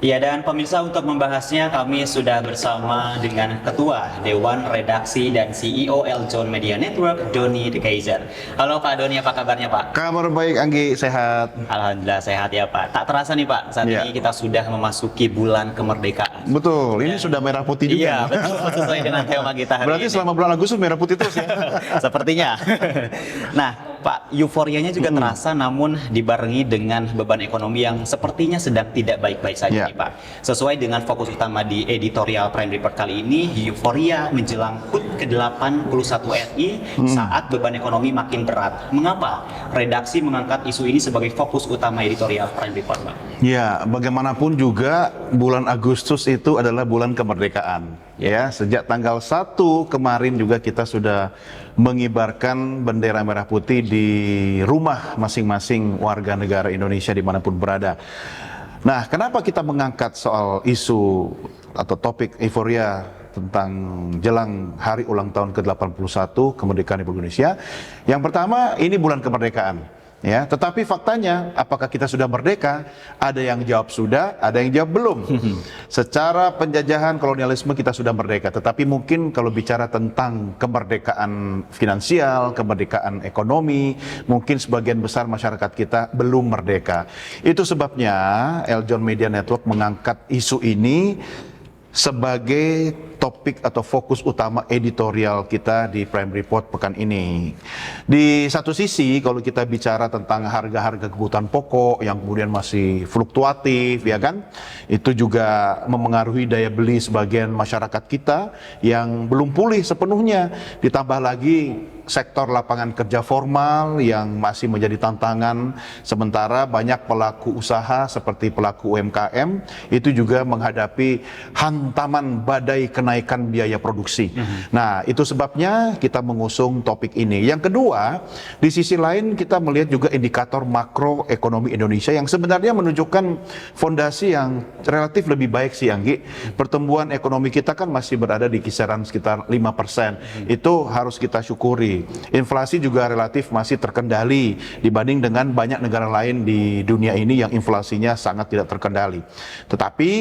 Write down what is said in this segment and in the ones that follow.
Ya, dan pemirsa, untuk membahasnya kami sudah bersama dengan Ketua Dewan Redaksi dan CEO Eljon Media Network, Doni De Kaiser. Halo Pak Doni, apa kabarnya Pak? Kabar baik Anggi, sehat. Alhamdulillah sehat ya Pak. Tak terasa nih Pak, saat Ya. ini kita sudah memasuki bulan kemerdekaan. Betul, ini sudah merah putih juga. Iya, nih. betul, sesuai dengan tema kita hari Berarti ini. selama bulan Agustus merah putih terus ya. Sepertinya. Nah, Pak, euforianya juga terasa namun dibarengi dengan beban ekonomi yang sepertinya sedang tidak baik-baik saja Ya. nih Pak. Sesuai dengan fokus utama di editorial Prime Report kali ini, euforia menjelang HUT ke-81 RI saat beban ekonomi makin berat. Mengapa redaksi mengangkat isu ini sebagai fokus utama editorial Prime Report, Pak? Ya, bagaimanapun juga bulan Agustus itu adalah bulan kemerdekaan. Ya, sejak tanggal 1 kemarin juga kita sudah mengibarkan bendera merah putih di rumah masing-masing warga negara Indonesia dimanapun berada. Nah, kenapa kita mengangkat soal isu atau topik euforia tentang jelang hari ulang tahun ke-81 kemerdekaan Republik Indonesia? Yang pertama, ini bulan kemerdekaan. Ya, tetapi faktanya, apakah kita sudah merdeka? Ada yang jawab sudah, ada yang jawab belum. Secara penjajahan kolonialisme kita sudah merdeka, tetapi mungkin kalau bicara tentang kemerdekaan finansial, kemerdekaan ekonomi, mungkin sebagian besar masyarakat kita belum merdeka. Itu sebabnya Eljon Media Network mengangkat isu ini sebagai topik atau fokus utama editorial kita di Prime Report pekan ini. Di satu sisi, kalau kita bicara tentang harga-harga kebutuhan pokok yang kemudian masih fluktuatif, ya kan, itu juga memengaruhi daya beli sebagian masyarakat kita yang belum pulih sepenuhnya. Ditambah lagi sektor lapangan kerja formal yang masih menjadi tantangan, sementara banyak pelaku usaha seperti pelaku UMKM itu juga menghadapi hantaman badai kenaikan biaya produksi. Nah, itu sebabnya kita mengusung topik ini. Yang kedua, di sisi lain kita melihat juga indikator makroekonomi Indonesia yang sebenarnya menunjukkan fondasi yang relatif lebih baik sih, Anggi. Pertumbuhan ekonomi kita kan masih berada di kisaran sekitar 5%. Itu harus kita syukuri. Inflasi juga relatif masih terkendali dibanding dengan banyak negara lain di dunia ini yang inflasinya sangat tidak terkendali. Tetapi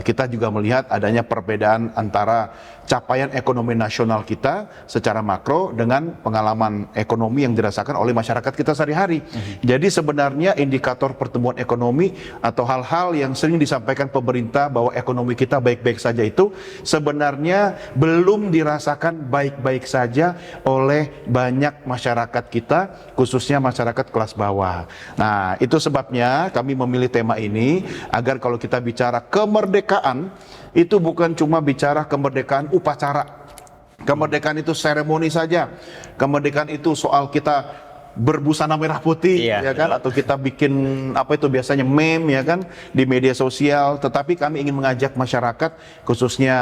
kita juga melihat adanya perbedaan antara capaian ekonomi nasional kita secara makro dengan pengalaman ekonomi yang dirasakan oleh masyarakat kita sehari-hari. Jadi sebenarnya indikator pertumbuhan ekonomi atau hal-hal yang sering disampaikan pemerintah bahwa ekonomi kita baik-baik saja itu sebenarnya belum dirasakan baik-baik saja oleh banyak masyarakat kita, khususnya masyarakat kelas bawah. Nah, itu sebabnya kami memilih tema ini agar kalau kita bicara kemerdekaan, itu bukan cuma bicara kemerdekaan upacara. Kemerdekaan itu seremoni saja. Kemerdekaan itu soal kita berbusana merah putih, ya kan, atau kita bikin apa itu biasanya meme, ya kan, di media sosial. Tetapi kami ingin mengajak masyarakat, khususnya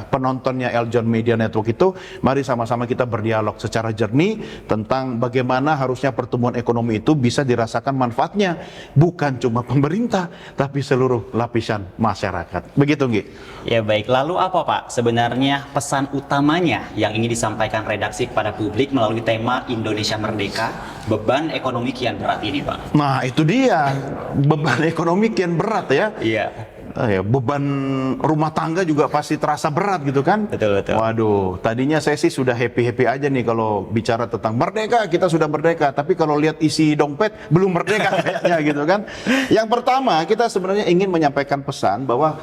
penontonnya Eljon Media Network itu, mari sama-sama kita berdialog secara jernih tentang bagaimana harusnya pertumbuhan ekonomi itu bisa dirasakan manfaatnya bukan cuma pemerintah, tapi seluruh lapisan masyarakat. Begitu, Ngi. Ya baik, lalu apa Pak sebenarnya pesan utamanya yang ingin disampaikan redaksi kepada publik melalui tema Indonesia Merdeka, beban ekonomi kian berat ini Pak? Nah, itu dia, beban ekonomi kian berat ya. Iya. Ya, beban rumah tangga juga pasti terasa berat gitu kan. Betul. Waduh, tadinya saya sih sudah happy-happy aja nih kalau bicara tentang merdeka, kita sudah merdeka. Tapi kalau lihat isi dompet, belum merdeka kayaknya gitu kan. Yang pertama, kita sebenarnya ingin menyampaikan pesan bahwa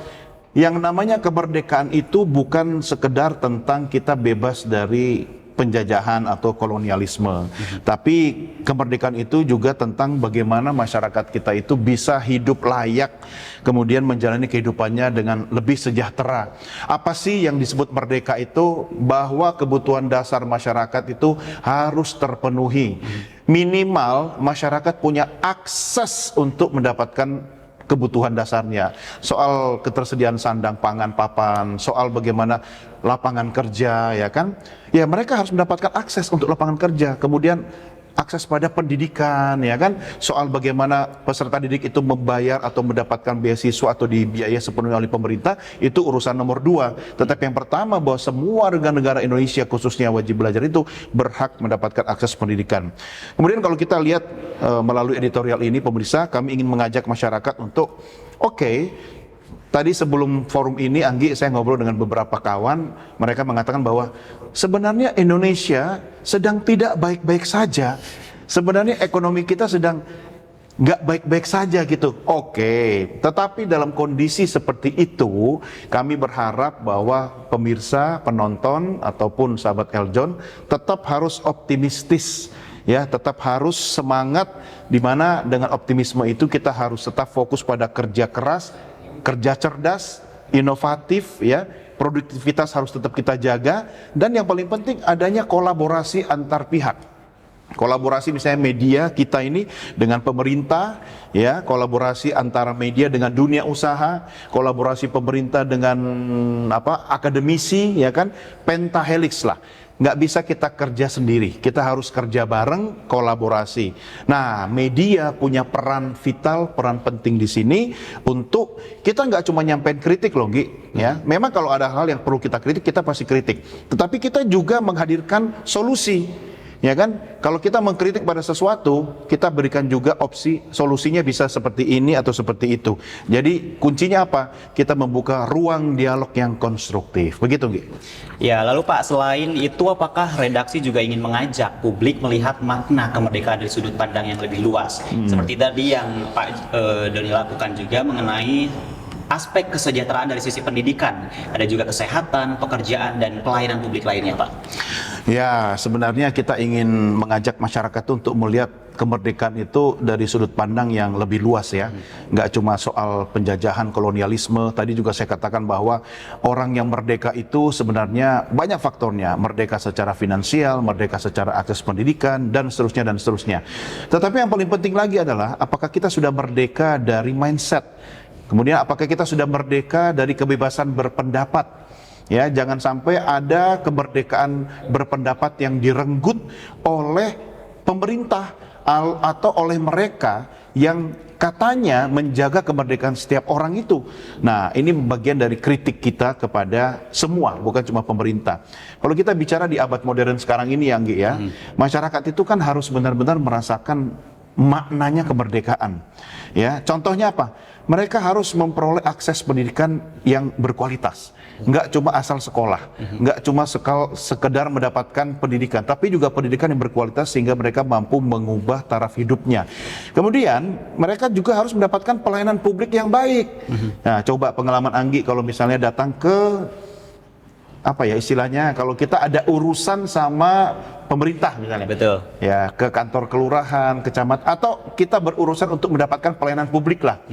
yang namanya kemerdekaan itu bukan sekedar tentang kita bebas dari penjajahan atau kolonialisme. Tapi kemerdekaan itu juga tentang bagaimana masyarakat kita itu bisa hidup layak, kemudian menjalani kehidupannya dengan lebih sejahtera. Apa sih yang disebut merdeka itu? Bahwa kebutuhan dasar masyarakat itu harus terpenuhi. Minimal masyarakat punya akses untuk mendapatkan kebutuhan dasarnya, soal ketersediaan sandang, pangan, papan, soal bagaimana lapangan kerja, ya kan? Ya, mereka harus mendapatkan akses untuk lapangan kerja, kemudian akses pada pendidikan, ya kan? Soal bagaimana peserta didik itu membayar atau mendapatkan beasiswa atau dibiayai sepenuhnya oleh pemerintah, itu urusan nomor 2. Tetapi yang pertama, bahwa semua warga negara Indonesia khususnya wajib belajar itu berhak mendapatkan akses pendidikan. Kemudian kalau kita lihat melalui editorial ini, pemirsa, kami ingin mengajak masyarakat untuk oke, Tadi sebelum forum ini, Anggi, saya ngobrol dengan beberapa kawan, mereka mengatakan bahwa sebenarnya Indonesia sedang tidak baik-baik saja. Sebenarnya ekonomi kita sedang nggak baik-baik saja gitu. Oke, tetapi dalam kondisi seperti itu, kami berharap bahwa pemirsa, penonton, ataupun sahabat Eljon tetap harus optimistis. Ya, tetap harus semangat, di mana dengan optimisme itu kita harus tetap fokus pada kerja keras, kerja cerdas, inovatif, ya, produktivitas harus tetap kita jaga, dan yang paling penting adanya kolaborasi antar pihak. Kolaborasi misalnya media kita ini dengan pemerintah, ya, kolaborasi antara media dengan dunia usaha, kolaborasi pemerintah dengan akademisi, ya kan, pentahelix lah. Nggak bisa kita kerja sendiri, kita harus kerja bareng, kolaborasi. Nah, media punya peran vital, peran penting di sini untuk kita nggak cuma nyampein kritik loh, Gi. Ya, memang kalau ada hal yang perlu kita kritik, kita pasti kritik. Tetapi kita juga menghadirkan solusi. Ya kan, kalau kita mengkritik pada sesuatu, kita berikan juga opsi solusinya bisa seperti ini atau seperti itu. Jadi kuncinya apa? Kita membuka ruang dialog yang konstruktif. Begitu, Gi? Ya, lalu Pak, selain itu apakah redaksi juga ingin mengajak publik melihat makna kemerdekaan dari sudut pandang yang lebih luas? Seperti tadi yang Pak Doni lakukan juga mengenai aspek kesejahteraan dari sisi pendidikan, ada juga kesehatan, pekerjaan, dan pelayanan publik lainnya, Pak. Ya, sebenarnya kita ingin mengajak masyarakat untuk melihat kemerdekaan itu dari sudut pandang yang lebih luas, ya. Nggak cuma soal penjajahan, kolonialisme. Tadi juga saya katakan bahwa orang yang merdeka itu sebenarnya banyak faktornya. Merdeka secara finansial, merdeka secara akses pendidikan, dan seterusnya dan seterusnya. Tetapi yang paling penting lagi adalah apakah kita sudah merdeka dari mindset? Kemudian apakah kita sudah merdeka dari kebebasan berpendapat? Ya, jangan sampai ada kemerdekaan berpendapat yang direnggut oleh pemerintah atau oleh mereka yang katanya menjaga kemerdekaan setiap orang itu. Nah, ini bagian dari kritik kita kepada semua, bukan cuma pemerintah. Kalau kita bicara di abad modern sekarang ini, Anggi, ya, masyarakat itu kan harus benar-benar merasakan maknanya kemerdekaan. Ya, contohnya apa? Mereka harus memperoleh akses pendidikan yang berkualitas. Nggak cuma asal sekolah, nggak cuma sekedar mendapatkan pendidikan, tapi juga pendidikan yang berkualitas sehingga mereka mampu mengubah taraf hidupnya. Kemudian mereka juga harus mendapatkan pelayanan publik yang baik. Nah, coba pengalaman Anggi kalau misalnya datang ke istilahnya, kalau kita ada urusan sama pemerintah misalnya, Betul. ya, ke kantor kelurahan, kecamatan, atau kita berurusan untuk mendapatkan pelayanan publik lah.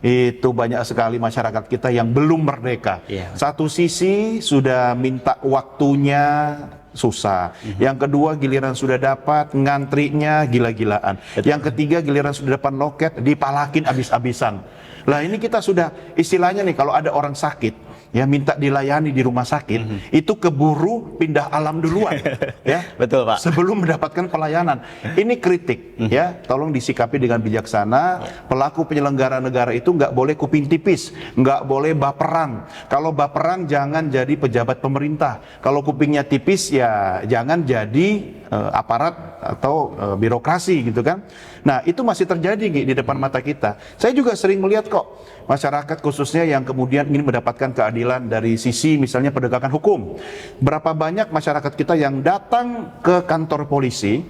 Itu banyak sekali masyarakat kita yang belum merdeka. Satu sisi sudah minta waktunya susah. Yang kedua, giliran sudah dapat, ngantrinya gila-gilaan. Yang ketiga, giliran sudah dapat loket, dipalakin abis-abisan. Lah, ini kita sudah istilahnya nih, kalau ada orang sakit, ya, minta dilayani di rumah sakit, itu keburu pindah alam duluan, ya. Betul, Pak. Sebelum mendapatkan pelayanan. Ini kritik, ya. Tolong disikapi dengan bijaksana. Pelaku penyelenggara negara itu nggak boleh kuping tipis, nggak boleh baperan. Kalau baperan jangan jadi pejabat pemerintah. Kalau kupingnya tipis, ya jangan jadi aparat atau birokrasi, gitu kan. Nah, itu masih terjadi di depan mata kita. Saya juga sering melihat kok masyarakat khususnya yang kemudian ingin mendapatkan keadilan dari sisi misalnya penegakan hukum. Berapa banyak masyarakat kita yang datang ke kantor polisi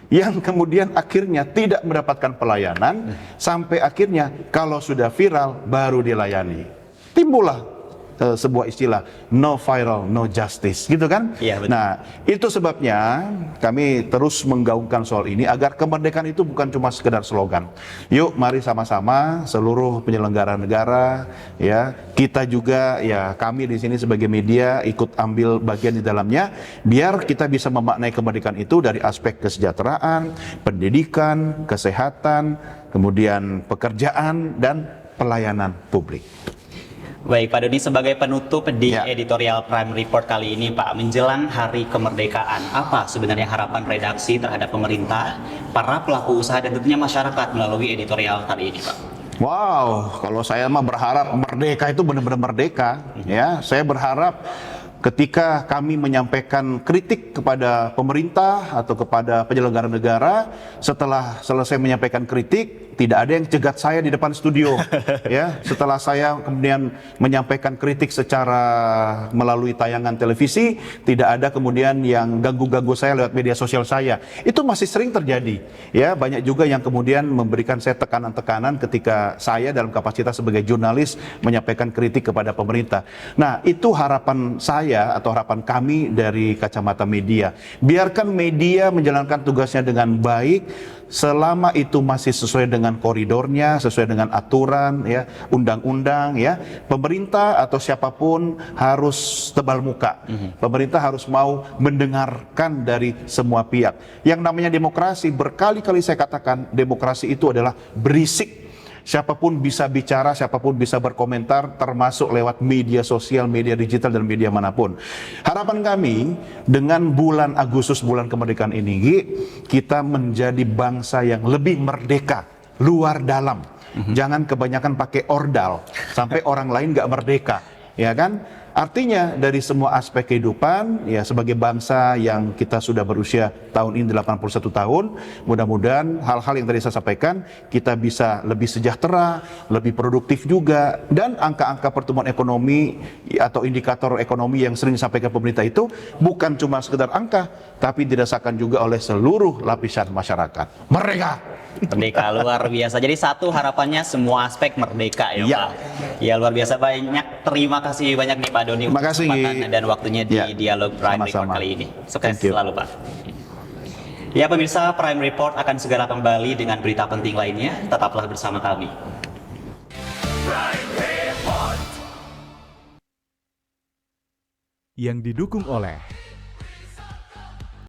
yang kemudian akhirnya tidak mendapatkan pelayanan, sampai akhirnya kalau sudah viral baru dilayani. Timbullah sebuah istilah, no viral, no justice, gitu kan? Iya, betul. Nah, itu sebabnya kami terus menggaungkan soal ini agar kemerdekaan itu bukan cuma sekedar slogan. Yuk, mari sama-sama seluruh penyelenggara negara, ya, kita juga, ya, kami di sini sebagai media ikut ambil bagian di dalamnya, biar kita bisa memaknai kemerdekaan itu dari aspek kesejahteraan, pendidikan, kesehatan, kemudian pekerjaan dan pelayanan publik. Baik, Pak Doni, sebagai penutup di Ya. editorial Prime Report kali ini, Pak, menjelang Hari Kemerdekaan, apa sebenarnya harapan redaksi terhadap pemerintah, para pelaku usaha, dan tentunya masyarakat melalui editorial kali ini, Pak? Wow, kalau saya mah berharap merdeka itu benar-benar merdeka, ya. Saya berharap ketika kami menyampaikan kritik kepada pemerintah atau kepada penyelenggara negara, setelah selesai menyampaikan kritik, tidak ada yang cegat saya di depan studio. Ya, setelah saya kemudian menyampaikan kritik secara melalui tayangan televisi, tidak ada kemudian yang ganggu-ganggu saya lewat media sosial saya. Itu masih sering terjadi. Ya, banyak juga yang kemudian memberikan saya tekanan-tekanan ketika saya dalam kapasitas sebagai jurnalis menyampaikan kritik kepada pemerintah. Nah, itu harapan saya atau harapan kami dari kacamata media. Biarkan media menjalankan tugasnya dengan baik selama itu masih sesuai dengan koridornya, sesuai dengan aturan ya, undang-undang ya. Pemerintah atau siapapun harus tebal muka. Pemerintah harus mau mendengarkan dari semua pihak. Yang namanya demokrasi, berkali-kali saya katakan, demokrasi itu adalah berisik. Siapapun bisa bicara, siapapun bisa berkomentar, termasuk lewat media sosial, media digital, dan media manapun. Harapan kami dengan bulan Agustus, bulan kemerdekaan ini, kita menjadi bangsa yang lebih merdeka, luar dalam. Jangan kebanyakan pakai ordal, sampai orang lain nggak merdeka, ya kan? Artinya dari semua aspek kehidupan, ya sebagai bangsa yang kita sudah berusia tahun ini 81 tahun, mudah-mudahan hal-hal yang tadi saya sampaikan, kita bisa lebih sejahtera, lebih produktif juga, dan angka-angka pertumbuhan ekonomi atau indikator ekonomi yang sering disampaikan pemerintah itu bukan cuma sekedar angka, tapi dirasakan juga oleh seluruh lapisan masyarakat. Merdeka! Merdeka luar biasa. Jadi satu harapannya semua aspek merdeka ya, Ya. Pak. Ya luar biasa, banyak. Terima kasih banyak nih Pak Doni untuk Makasih. kesempatan dan waktunya di Ya. Dialog Prime Report Sama-sama. kali ini. Sukses Thank you. selalu Pak. Ya pemirsa, Prime Report akan segera kembali dengan berita penting lainnya. Tetaplah bersama kami. Yang didukung oleh